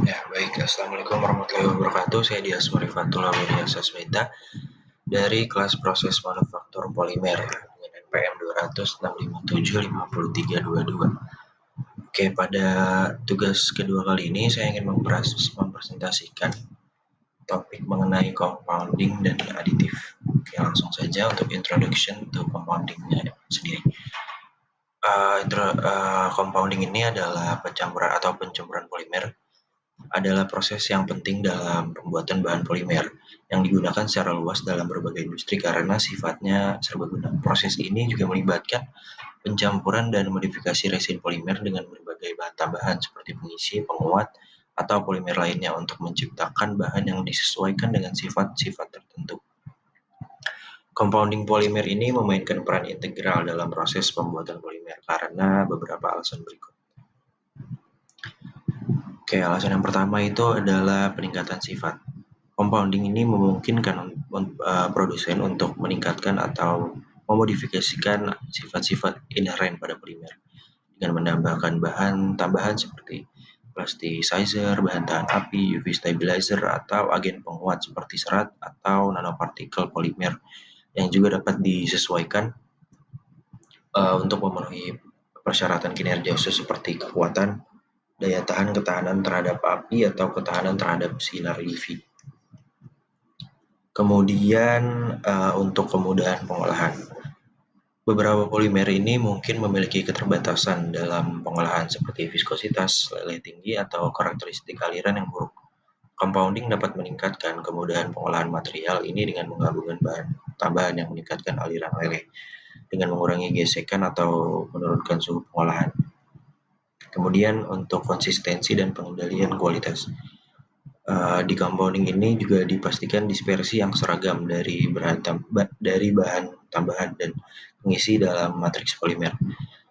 Ya, baik. Assalamualaikum warahmatullahi wabarakatuh. Saya Dias Marifatullah Wirya Sasmita dari kelas proses manufaktur polimer dengan NPM 206575322. Oke, pada tugas kedua kali ini saya ingin mempresentasikan topik mengenai compounding dan aditif. Oke, langsung saja untuk introduction to compoundingnya sendiri. Compounding ini adalah pencampuran polimer adalah proses yang penting dalam pembuatan bahan polimer yang digunakan secara luas dalam berbagai industri karena sifatnya serbaguna. Proses ini juga melibatkan pencampuran dan modifikasi resin polimer dengan berbagai bahan tambahan seperti pengisi, penguat, atau polimer lainnya untuk menciptakan bahan yang disesuaikan dengan sifat-sifat tertentu. Compounding polimer ini memainkan peran integral dalam proses pembuatan polimer karena beberapa alasan berikut. Oke, alasan yang pertama itu adalah peningkatan sifat. Compounding ini memungkinkan produsen untuk meningkatkan atau memodifikasikan sifat-sifat inheren pada polimer dengan menambahkan bahan tambahan seperti plasticizer, bahan tahan api, UV stabilizer, atau agen penguat seperti serat atau nanopartikel polimer yang juga dapat disesuaikan untuk memenuhi persyaratan kinerja khusus seperti kekuatan, daya tahan, ketahanan terhadap api, atau ketahanan terhadap sinar UV. Kemudian untuk kemudahan pengolahan. Beberapa polimer ini mungkin memiliki keterbatasan dalam pengolahan seperti viskositas, leleh tinggi, atau karakteristik aliran yang buruk. Compounding dapat meningkatkan kemudahan pengolahan material ini dengan menggabungkan bahan tambahan yang meningkatkan aliran leleh dengan mengurangi gesekan atau menurunkan suhu pengolahan. Kemudian untuk konsistensi dan pengendalian kualitas. Di compounding ini juga dipastikan dispersi yang seragam dari bahan tambahan dan pengisi dalam matriks polimer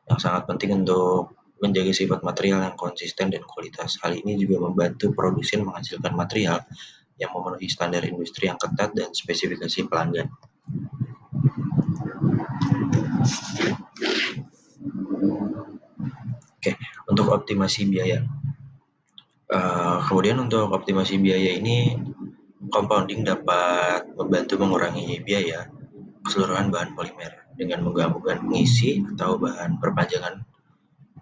yang sangat penting untuk menjaga sifat material yang konsisten dan kualitas. Hal ini juga membantu produsen menghasilkan material yang memenuhi standar industri yang ketat dan spesifikasi pelanggan. Oke, untuk optimasi biaya. Kemudian untuk optimasi biaya ini, compounding dapat membantu mengurangi biaya keseluruhan bahan polimer dengan menggabungkan pengisi atau bahan perpanjangan.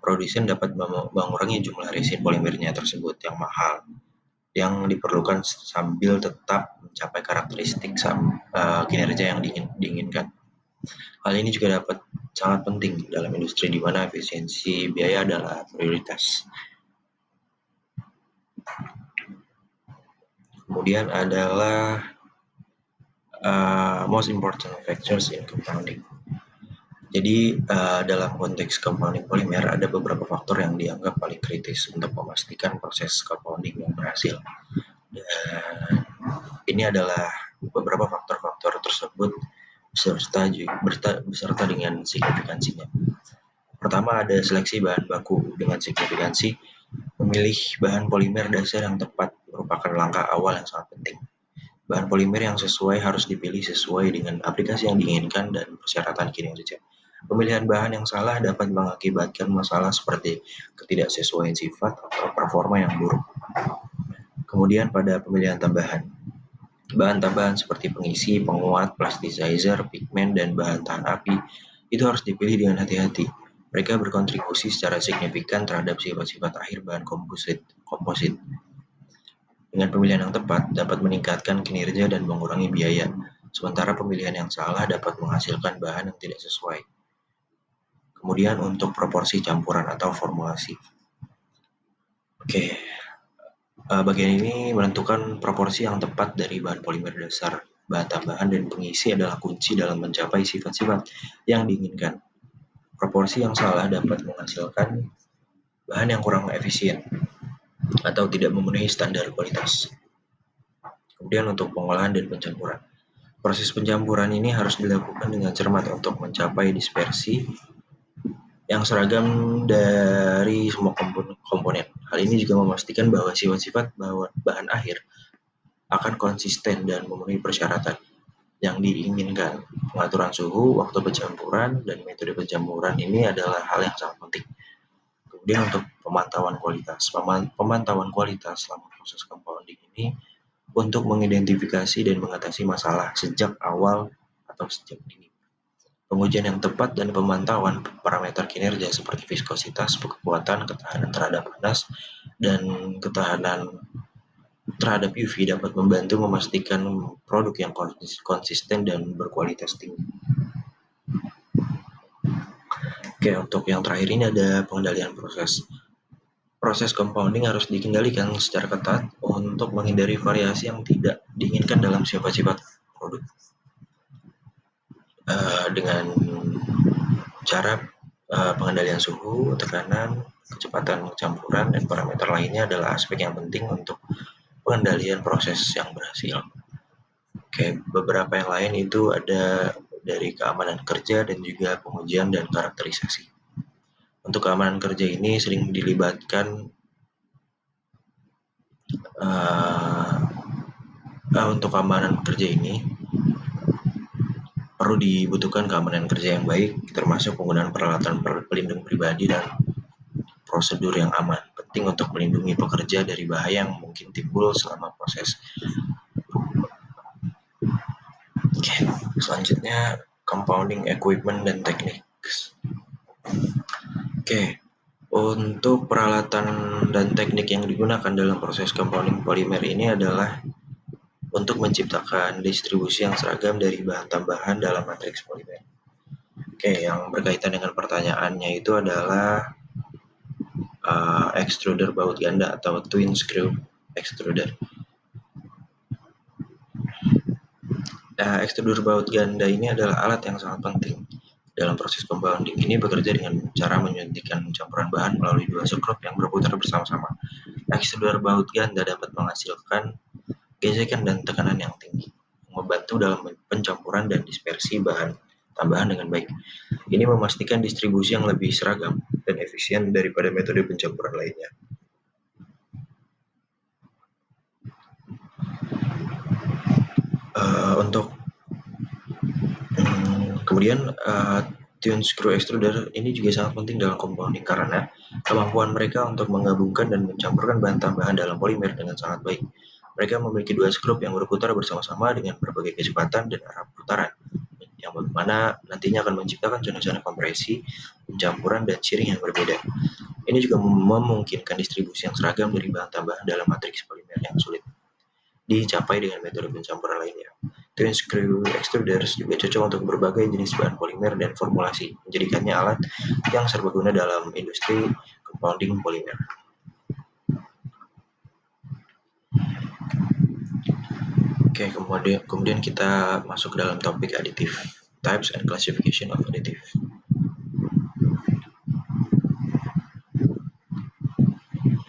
Produsen dapat mengurangi jumlah resin polimernya tersebut yang mahal yang diperlukan sambil tetap mencapai karakteristik kinerja yang diinginkan. Hal ini juga dapat sangat penting dalam industri di mana efisiensi biaya adalah prioritas. Kemudian adalah most important factors in compounding. Jadi dalam konteks compounding polimer ada beberapa faktor yang dianggap paling kritis untuk memastikan proses compounding yang berhasil. Dan ini adalah beberapa faktor-faktor tersebut beserta dengan signifikansinya. Pertama ada seleksi bahan baku dengan signifikansi. Memilih bahan polimer dasar yang tepat merupakan langkah awal yang sangat penting. Bahan polimer yang sesuai harus dipilih sesuai dengan aplikasi yang diinginkan dan persyaratan kinerja. Pemilihan bahan yang salah dapat mengakibatkan masalah seperti ketidaksesuaian sifat atau performa yang buruk. Kemudian pada pemilihan tambahan. Bahan tambahan seperti pengisi, penguat, plasticizer, pigmen, dan bahan tahan api itu harus dipilih dengan hati-hati. Mereka berkontribusi secara signifikan terhadap sifat-sifat akhir bahan komposit. Dengan pemilihan yang tepat dapat meningkatkan kinerja dan mengurangi biaya, sementara pemilihan yang salah dapat menghasilkan bahan yang tidak sesuai. Kemudian untuk proporsi campuran atau formulasi. Oke, bagian ini menentukan proporsi yang tepat dari bahan polimer dasar, bahan tambahan, dan pengisi adalah kunci dalam mencapai sifat-sifat yang diinginkan. Proporsi yang salah dapat menghasilkan bahan yang kurang efisien atau tidak memenuhi standar kualitas. Kemudian untuk pengolahan dan pencampuran. Proses pencampuran ini harus dilakukan dengan cermat untuk mencapai dispersi yang seragam dari semua komponen. Hal ini juga memastikan bahwa sifat-sifat bahan akhir akan konsisten dan memenuhi persyaratan yang diinginkan. Pengaturan suhu, waktu pencampuran, dan metode pencampuran ini adalah hal yang sangat penting. Kemudian untuk pemantauan kualitas selama proses compounding ini untuk mengidentifikasi dan mengatasi masalah sejak awal atau sejak dini. Pengujian yang tepat dan pemantauan parameter kinerja seperti viskositas, kekuatan, ketahanan terhadap panas, dan ketahanan terhadap UV dapat membantu memastikan produk yang konsisten dan berkualitas tinggi. Oke, untuk yang terakhir ini ada pengendalian proses. Proses compounding harus dikendalikan secara ketat untuk menghindari variasi yang tidak diinginkan dalam sifat-sifat produk. Dengan cara pengendalian suhu, tekanan, kecepatan campuran, dan parameter lainnya adalah aspek yang penting untuk pengendalian proses yang berhasil. Oke, beberapa yang lain itu ada dari keamanan kerja dan juga pengujian dan karakterisasi. Untuk keamanan kerja ini sering dilibatkan untuk keamanan kerja ini perlu dibutuhkan keamanan kerja yang baik, termasuk penggunaan peralatan pelindung pribadi dan prosedur yang aman. Penting untuk melindungi pekerja dari bahaya yang mungkin timbul selama proses. Oke, selanjutnya compounding equipment dan teknik. Oke, untuk peralatan dan teknik yang digunakan dalam proses compounding polimer ini adalah untuk menciptakan distribusi yang seragam dari bahan tambahan dalam matriks polimer. Oke, yang berkaitan dengan pertanyaannya itu adalah extruder baut ganda atau twin screw extruder. Extruder baut ganda ini adalah alat yang sangat penting dalam proses compounding. Ini bekerja dengan cara menyuntikkan campuran bahan melalui dua sekrup yang berputar bersama-sama. Extruder baut ganda dapat menghasilkan gesekan dan tekanan yang tinggi, membantu dalam pencampuran dan dispersi bahan tambahan dengan baik. Ini memastikan distribusi yang lebih seragam dan efisien daripada metode pencampuran lainnya. Kemudian tune screw extruder ini juga sangat penting dalam compounding karena kemampuan mereka untuk menggabungkan dan mencampurkan bahan tambahan dalam polimer dengan sangat baik. Mereka memiliki dua skrup yang berputar bersama-sama dengan berbagai kecepatan dan arah putaran, yang mana nantinya akan menciptakan zona-zona kompresi, pencampuran, dan shearing yang berbeda. Ini juga memungkinkan distribusi yang seragam dari bahan tambahan dalam matriks polimer yang sulit dicapai dengan metode pencampuran lainnya. Twin screw extruders juga cocok untuk berbagai jenis bahan polimer dan formulasi, menjadikannya alat yang serbaguna dalam industri compounding polimer. Oke, kemudian kita masuk dalam topik additive, types and classification of additive.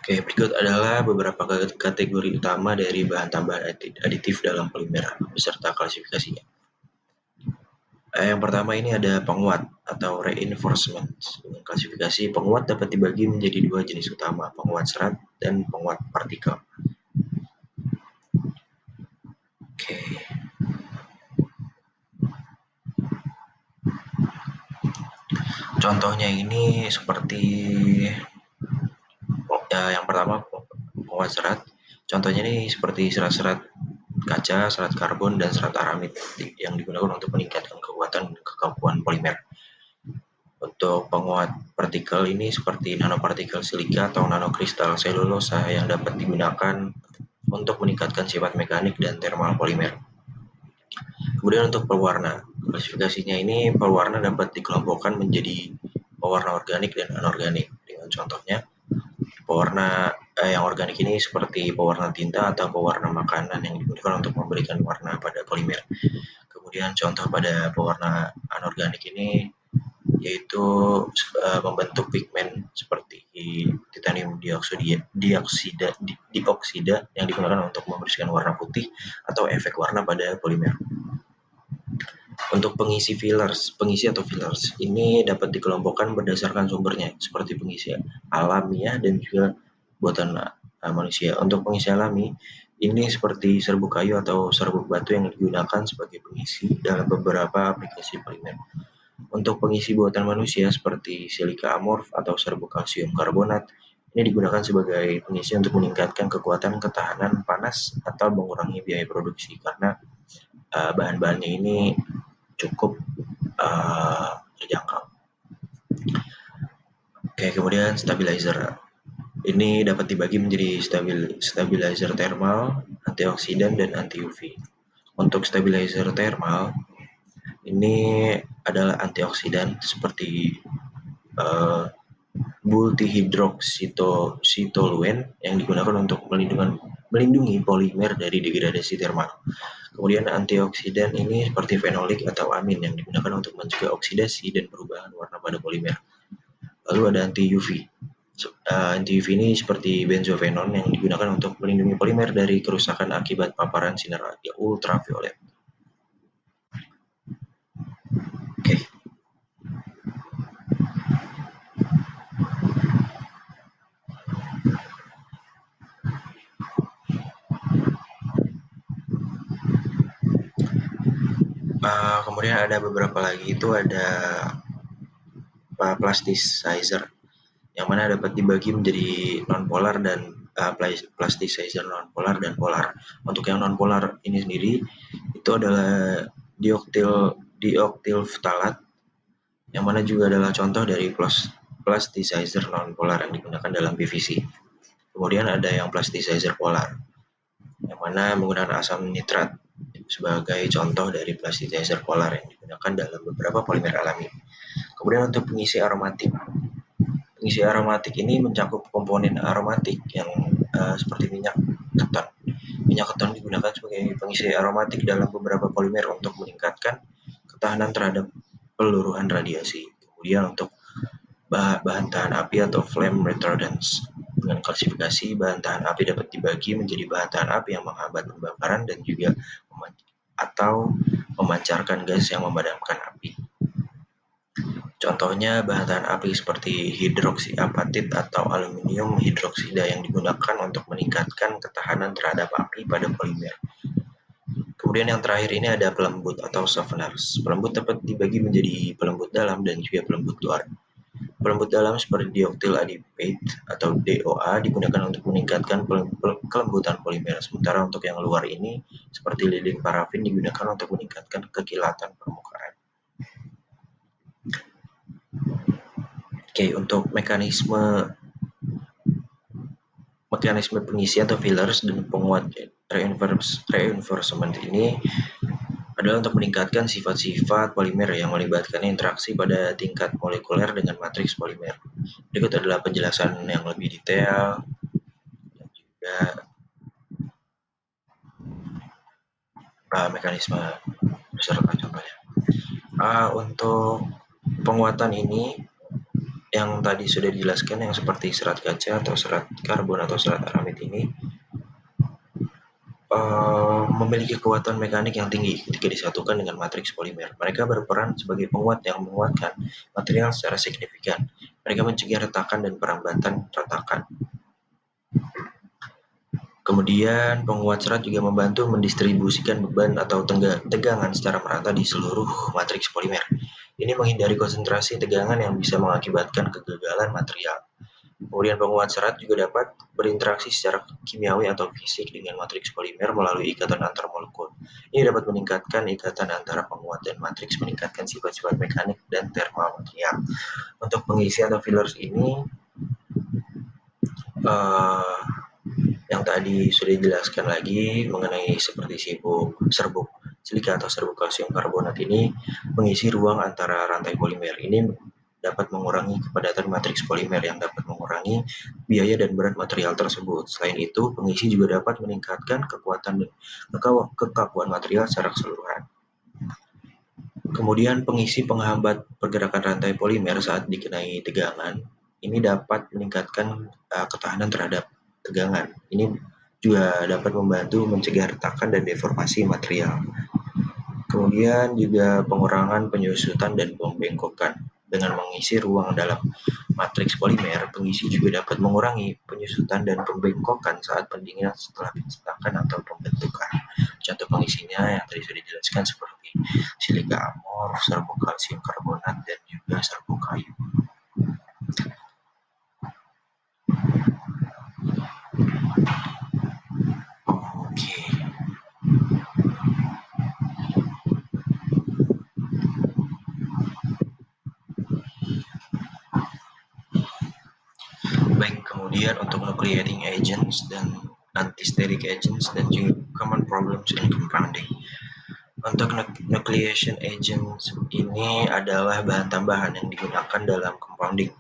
Oke, berikut adalah beberapa kategori utama dari bahan tambahan aditif dalam polimer beserta klasifikasinya. Yang pertama ini ada penguat atau reinforcement. Dengan klasifikasi penguat dapat dibagi menjadi dua jenis utama, penguat serat dan penguat partikel. Oke. Contohnya ini seperti yang pertama penguat serat. Contohnya ini seperti serat-serat kaca, serat karbon, dan serat aramid yang digunakan untuk meningkatkan kekuatan dan kekampuhan polimer. Untuk penguat partikel ini seperti nanopartikel silika atau nanokristal selulosa yang dapat digunakan untuk meningkatkan sifat mekanik dan thermal polimer. Kemudian untuk pewarna, klasifikasinya ini pewarna dapat dikelompokkan menjadi pewarna organik dan anorganik. Dengan contohnya, pewarna yang organik ini seperti pewarna tinta atau pewarna makanan yang digunakan untuk memberikan warna pada polimer. Kemudian contoh pada pewarna anorganik ini yaitu membentuk pigmen seperti titanium dioksida yang digunakan untuk membersihkan warna putih atau efek warna pada polimer. Untuk pengisi atau fillers ini dapat dikelompokkan berdasarkan sumbernya seperti pengisi alamiah dan juga buatan manusia. Untuk pengisi alami ini seperti serbuk kayu atau serbuk batu yang digunakan sebagai pengisi dalam beberapa aplikasi polimer. Untuk pengisi buatan manusia seperti silika amorf atau serbuk kalsium karbonat, ini digunakan sebagai pengisi untuk meningkatkan kekuatan ketahanan panas atau mengurangi biaya produksi karena bahan-bahannya ini cukup terjangkau. Oke, kemudian stabilizer. Ini dapat dibagi menjadi stabilizer thermal, antioksidan, dan anti UV. Untuk stabilizer thermal, ini adalah antioksidan seperti uh, multihidroksitoluen yang digunakan untuk melindungi polimer dari degradasi termal. Kemudian antioksidan ini seperti fenolik atau amin yang digunakan untuk mencegah oksidasi dan perubahan warna pada polimer. Lalu ada anti UV. Anti UV ini seperti benzofenon yang digunakan untuk melindungi polimer dari kerusakan akibat paparan sinar ultraviolet. Oke. Kemudian ada beberapa lagi, itu ada plasticizer yang mana dapat dibagi menjadi nonpolar dan plasticizer nonpolar dan polar. Untuk yang nonpolar ini sendiri itu adalah dioktil ftalat yang mana juga adalah contoh dari plasticizer nonpolar yang digunakan dalam PVC. Kemudian ada yang plasticizer polar yang mana menggunakan asam nitrat sebagai contoh dari plasticizer polar yang digunakan dalam beberapa polimer alami. Kemudian untuk pengisi aromatik. Pengisi aromatik ini mencakup komponen aromatik yang seperti minyak keton. Minyak keton digunakan sebagai pengisi aromatik dalam beberapa polimer untuk meningkatkan ketahanan terhadap peluruhan radiasi. Kemudian untuk bahan tahan api atau flame retardants. Dengan klasifikasi, bahan tahan api dapat dibagi menjadi bahan tahan api yang menghambat pembakaran dan juga atau memancarkan gas yang memadamkan api. Contohnya bahan tahan api seperti hidroksiapatit atau aluminium hidroksida yang digunakan untuk meningkatkan ketahanan terhadap api pada polimer. Kemudian yang terakhir ini ada pelembut atau softeners. Pelembut dapat dibagi menjadi pelembut dalam dan juga pelembut luar. Pelembut dalam seperti dioktil adipate atau DOA digunakan untuk meningkatkan kelembutan polimer. Sementara untuk yang luar ini seperti lilin parafin digunakan untuk meningkatkan kekilatan permukaan. Oke, untuk mekanisme pengisi atau fillers dan penguat reinforcement ini adalah untuk meningkatkan sifat-sifat polimer yang melibatkan interaksi pada tingkat molekuler dengan matriks polimer. Berikut adalah penjelasan yang lebih detail dan juga mekanisme beserta contohnya. Untuk penguatan ini yang tadi sudah dijelaskan, yang seperti serat kaca atau serat karbon atau serat aramid ini memiliki kekuatan mekanik yang tinggi ketika disatukan dengan matriks polimer. Mereka berperan sebagai penguat yang menguatkan material secara signifikan. Mereka mencegah retakan dan perambatan retakan. Kemudian penguat serat juga membantu mendistribusikan beban atau tegangan secara merata di seluruh matriks polimer. Ini menghindari konsentrasi tegangan yang bisa mengakibatkan kegagalan material. Kemudian penguat serat juga dapat berinteraksi secara kimiawi atau fisik dengan matriks polimer melalui ikatan antar molekul. Ini dapat meningkatkan ikatan antara penguat dan matriks, meningkatkan sifat-sifat mekanik dan termal material. Untuk pengisi atau fillers ini yang tadi sudah dijelaskan lagi mengenai seperti serbuk silika atau serbuk kalsium karbonat ini mengisi ruang antara rantai polimer. Ini dapat mengurangi kepadatan matriks polimer yang dapat mengurangi biaya dan berat material tersebut. Selain itu, pengisi juga dapat meningkatkan kekuatan dan kekakuan material secara keseluruhan. Kemudian pengisi penghambat pergerakan rantai polimer saat dikenai tegangan ini dapat meningkatkan ketahanan terhadap tegangan. Ini juga dapat membantu mencegah retakan dan deformasi material. Kemudian juga pengurangan penyusutan dan pembengkokan. Dengan mengisi ruang dalam matriks polimer, pengisi juga dapat mengurangi penyusutan dan pembengkokan saat pendinginan setelah pencetakan atau pembentukan. Contoh pengisinya yang tadi sudah dijelaskan seperti silika amorf, serbuk kalsium karbonat, dan juga serbuk kayu. Oke, baik, kemudian untuk nucleating agents dan anti-steric agents dan juga common problems in compounding. Untuk nucleation agents ini adalah bahan tambahan yang digunakan dalam compounding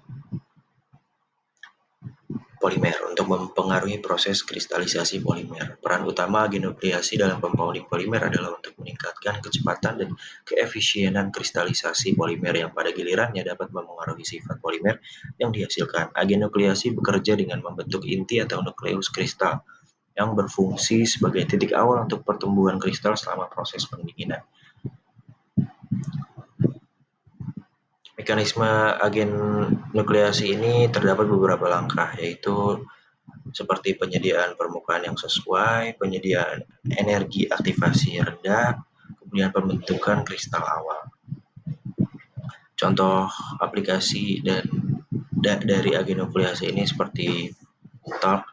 polimer untuk mempengaruhi proses kristalisasi polimer. Peran utama agen nukleasi dalam compounding polimer adalah untuk meningkatkan kecepatan dan keefisienan kristalisasi polimer yang pada gilirannya dapat memengaruhi sifat polimer yang dihasilkan. Agen nukleasi bekerja dengan membentuk inti atau nukleus kristal yang berfungsi sebagai titik awal untuk pertumbuhan kristal selama proses pendinginan. Mekanisme agen nukleasi ini terdapat beberapa langkah, yaitu seperti penyediaan permukaan yang sesuai, penyediaan energi aktivasi rendah, kemudian pembentukan kristal awal. Contoh aplikasi dari agen nukleasi ini seperti talc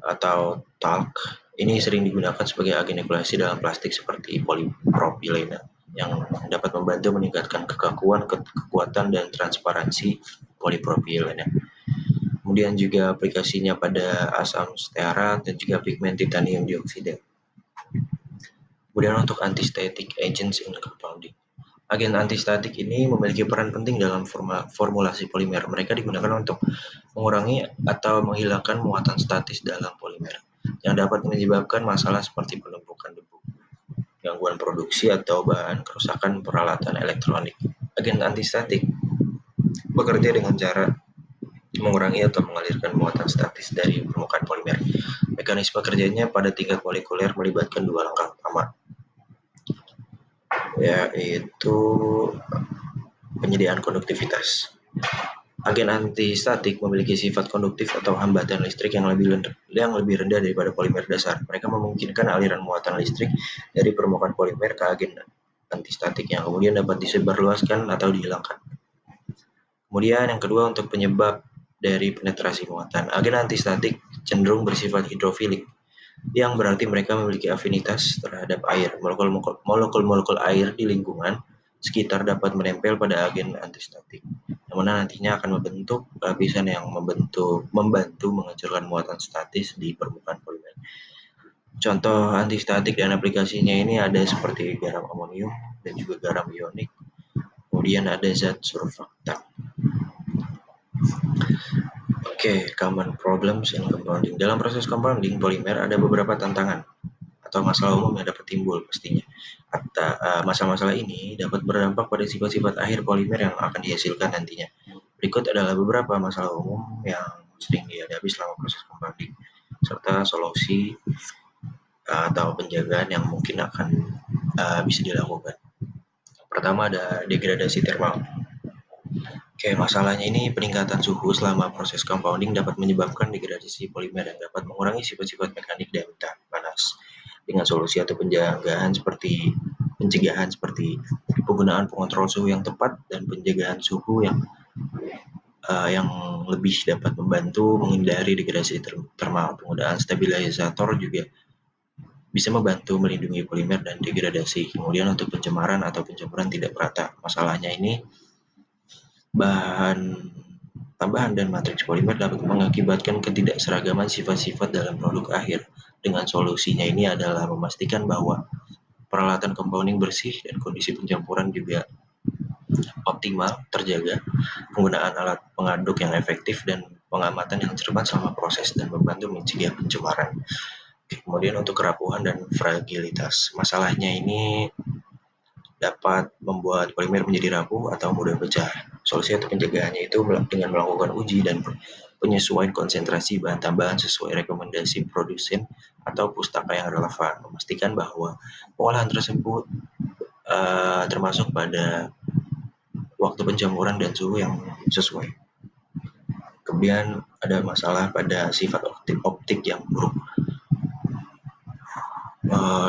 atau talc. Ini sering digunakan sebagai agen nukleasi dalam plastik seperti polipropilena yang dapat membantu meningkatkan kekuatan dan transparansi polipropilena. Kemudian juga aplikasinya pada asam stearat dan juga pigmen titanium dioksida. Kemudian untuk antistatic agents in compounding. Agen antistatik ini memiliki peran penting dalam formulasi polimer. Mereka digunakan untuk mengurangi atau menghilangkan muatan statis dalam polimer yang dapat menyebabkan masalah seperti penumpukan debu, gangguan produksi, atau bahan kerusakan peralatan elektronik. Agen antistatik bekerja dengan cara mengurangi atau mengalirkan muatan statis dari permukaan polimer. Mekanisme kerjanya pada tingkat molekuler melibatkan dua langkah utama, yaitu penyediaan konduktivitas. Agen antistatik memiliki sifat konduktif atau hambatan listrik yang lebih rendah daripada polimer dasar. Mereka memungkinkan aliran muatan listrik dari permukaan polimer ke agen antistatik yang kemudian dapat disebarluaskan atau dihilangkan. Kemudian yang kedua, untuk penyebab dari penetrasi muatan. Agen antistatik cenderung bersifat hidrofilik, yang berarti mereka memiliki afinitas terhadap air. Molekul-molekul air di lingkungan sekitar dapat menempel pada agen antistatik, yang mana nantinya akan membentuk lapisan yang membantu menghancurkan muatan statis di permukaan polimer. Contoh antistatik dan aplikasinya ini ada seperti garam amonium dan juga garam ionik. Kemudian ada zat surfaktan. Oke, common problems in compounding. Dalam proses compounding polimer ada beberapa tantangan atau masalah umum yang dapat timbul pastinya. Masalah-masalah ini dapat berdampak pada sifat-sifat akhir polimer yang akan dihasilkan nantinya. Berikut adalah beberapa masalah umum yang sering dihadapi selama proses compounding, serta solusi atau penjagaan yang mungkin akan bisa dilakukan. Pertama ada degradasi termal. Oke, masalahnya ini peningkatan suhu selama proses compounding dapat menyebabkan degradasi polimer yang dapat mengurangi sifat-sifat mekanik dan tahan panas. Dengan solusi atau pencegahan seperti penggunaan pengontrol suhu yang tepat dan penjagaan suhu yang lebih dapat membantu menghindari degradasi termal. Penggunaan stabilisator juga bisa membantu melindungi polimer dan degradasi. Kemudian untuk pencemaran atau pencaburan tidak merata. Masalahnya ini bahan tambahan dan matriks polimer dapat mengakibatkan ketidakseragaman sifat-sifat dalam produk akhir. Dengan solusinya ini adalah memastikan bahwa peralatan compounding bersih dan kondisi pencampuran juga optimal terjaga, penggunaan alat pengaduk yang efektif dan pengamatan yang cermat selama proses dan membantu mencegah pencemaran. Kemudian untuk kerapuhan dan fragilitas, masalahnya ini dapat membuat polimer menjadi rapuh atau mudah pecah. Solusi atau penjagaannya itu dengan melakukan uji dan penyesuaian konsentrasi bahan tambahan sesuai rekomendasi produsen atau pustaka yang relevan, memastikan bahwa pengolahan tersebut termasuk pada waktu pencampuran dan suhu yang sesuai. Kemudian ada masalah pada sifat optik yang buruk.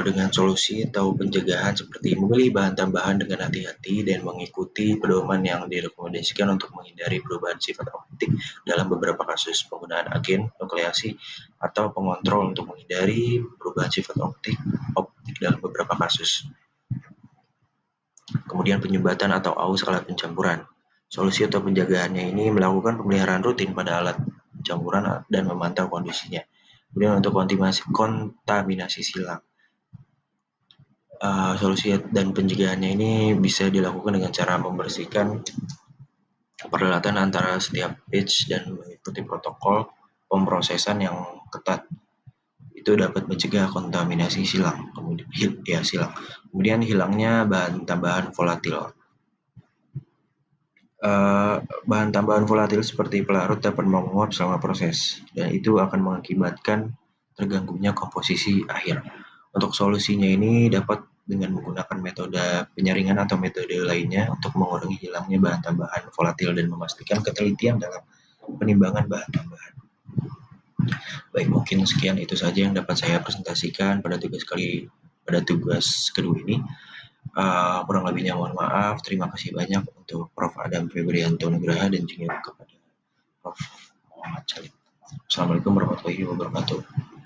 dengan solusi atau pencegahan seperti memilih bahan tambahan dengan hati-hati dan mengikuti pedoman yang direkomendasikan untuk menghindari perubahan sifat optik dalam beberapa kasus, penggunaan agen nukleasi atau pengontrol untuk menghindari perubahan sifat optik dalam beberapa kasus. Kemudian penyumbatan atau aus alat pencampuran. Solusi atau penjagaannya ini melakukan pemeliharaan rutin pada alat pencampuran dan memantau kondisinya. Kemudian untuk kontaminasi silang. Solusi dan pencegahannya ini bisa dilakukan dengan cara membersihkan peralatan antara setiap batch dan mengikuti protokol pemrosesan yang ketat. Itu dapat mencegah kontaminasi silang. Kemudian hilangnya bahan tambahan volatil. Bahan tambahan volatil seperti pelarut dapat menguap selama proses, dan itu akan mengakibatkan terganggunya komposisi akhir. Untuk solusinya ini dapat dengan menggunakan metode penyaringan atau metode lainnya untuk mengurangi hilangnya bahan tambahan volatil dan memastikan ketelitian dalam penimbangan bahan tambahan. Baik, mungkin sekian itu saja yang dapat saya presentasikan pada tugas kedua ini. Kurang lebihnya mohon maaf. Terima kasih banyak untuk Prof. Adam Febrianto Nugraha dan juga kepada Prof. Muhammad Salim. Assalamualaikum warahmatullahi wabarakatuh.